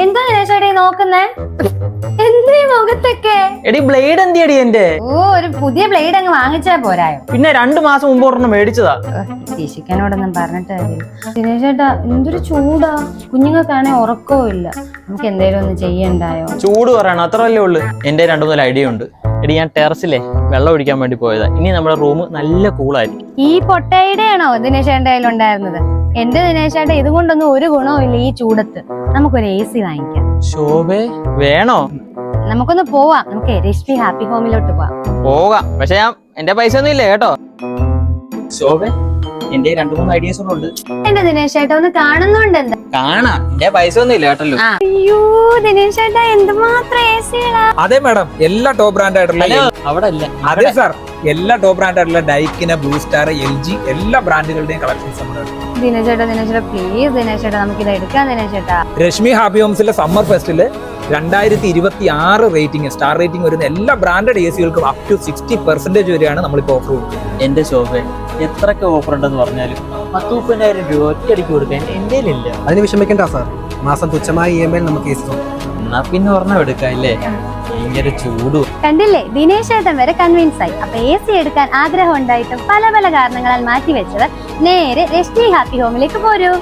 എന്താ ചേട്ടാ നോക്കുന്നേ? എന്തേ മുഖത്തൊക്കെ? എടി ബ്ലേഡ് എന്തിയടി എന്റെ? ഓ, ഒരു പുതിയ ബ്ലേഡ് അങ്ങ് വാങ്ങിച്ചാ പോരായോ? പിന്നെ 2 മാസം മുമ്പ് ഒരെണ്ണം മേടിച്ചതാ. ശിശിക്കനോടൊന്നും പറഞ്ഞിട്ട് ദിനേശ് ചേട്ടാ, എന്തൊരു ചൂടാ. കുഞ്ഞുങ്ങൾക്കാണെ ഉറക്കവും ഇല്ല. നമുക്ക് എന്തേലും ഒന്ന് ചെയ്യണ്ടായോ? ചൂട് പറയണം, അത്രല്ലേ ഉള്ളു. എന്റെ 2-3 ഐഡിയ ഉണ്ട്. എടി, ഞാൻ ടെറസിലെ വെള്ളം ഒഴിക്കാൻ വേണ്ടി പോയതാ. ഇനി നമ്മുടെ റൂം നല്ല കൂളായിരിക്കും. ഈ പൊട്ടയുടെയാണോ ദിനേശ് ചേട്ടൻ്റെ കയ്യിലുണ്ടായിരുന്നത്? എന്റെ ദിനേശ് ചേട്ടാ, ഇതുകൊണ്ടൊന്നും ഒരു ഗുണവും ഇല്ല ഈ ചൂടത്ത്. നമുക്കൊരു AC വാങ്ങിക്കാം. ശോഭേ, വേണോ? നമുക്കൊന്ന് പോവാം. നമുക്ക് രശ്മി ഹാപ്പി ഹോമിലോട്ട് പോകാം. പക്ഷെ എന്റെ പൈസ ഒന്നും ഇല്ല കേട്ടോ. ശോഭേ, എന്റെ 2-3 ഐഡിയാസ് ഉണ്ട്. എന്റെ ദിനേശ് ചേട്ടാ ഒന്ന് കാണുന്നുണ്ട്. എന്താ കാണാം, എന്റെ പൈസ ഒന്നും ഇല്ല കേട്ടല്ലോ. അയ്യോ ദിനേശ് ചേട്ടാ, എന്തുമാത്രം AC-കളാ. അതെ മാഡം, എല്ലാ ടോപ്പ് ബ്രാൻഡ് ആയിട്ടുള്ള അവിടെ അല്ല. അതെ സാർ, എല്ലാ ടോപ്പ് ബ്രാൻഡ് ആയിട്ടുള്ള ഡൈക്കിന, ബ്ലൂ സ്റ്റാർ, LG എല്ലാ ബ്രാൻഡുകളുടെയും കളക്ഷൻസ് നമ്മുടെ ദിനേശ് ചേട്ടാ പ്ലീസ് ദിനേശ് ചേട്ടാ, നമുക്ക് ഇത് എടുക്കാം ദിനേശ് ചേട്ടാ. രശ്മി ഹാപ്പി ഹോംസിലെ സമ്മർ ഫെസ്റ്റില് 2026 റേറ്റിംഗ്, സ്റ്റാർ റേറ്റിംഗ് വരുന്ന എല്ലാ ബ്രാൻഡഡ് AC-കൾക്കും അപ് ടു 60% വരെയാണ് നമ്മളിപ്പോൾ ഓഫർ കൊടുക്കുന്നത്. എന്റെ ശോഭ, എത്രയൊക്കെ ഓഫർ ഉണ്ടെന്ന് പറഞ്ഞാലും 10-30,000 രൂപ ഒറ്റയടിക്ക് കൊടുക്കാൻ എന്റെ ഇല്ല. അതിന് വിഷമിക്കണ്ട സാർ, മാസം തുച്ഛമായ EMI നമുക്ക് AC തരും. എന്നാ പിന്നെ ഒരെണ്ണം എടുക്കാം അല്ലേ? ഭയങ്കര ചൂടും. കണ്ടില്ലേ, ദിനേശ് ചേട്ടൻ വരെ കൺവിൻസ് ആയി. അപ്പൊ AC എടുക്കാൻ ആഗ്രഹം ഉണ്ടായിട്ടും പല കാരണങ്ങളാൽ മാറ്റിവെച്ചവർ നേരെ രശ്മി ഹാപ്പി ഹോമിലേക്ക് പോരൂ.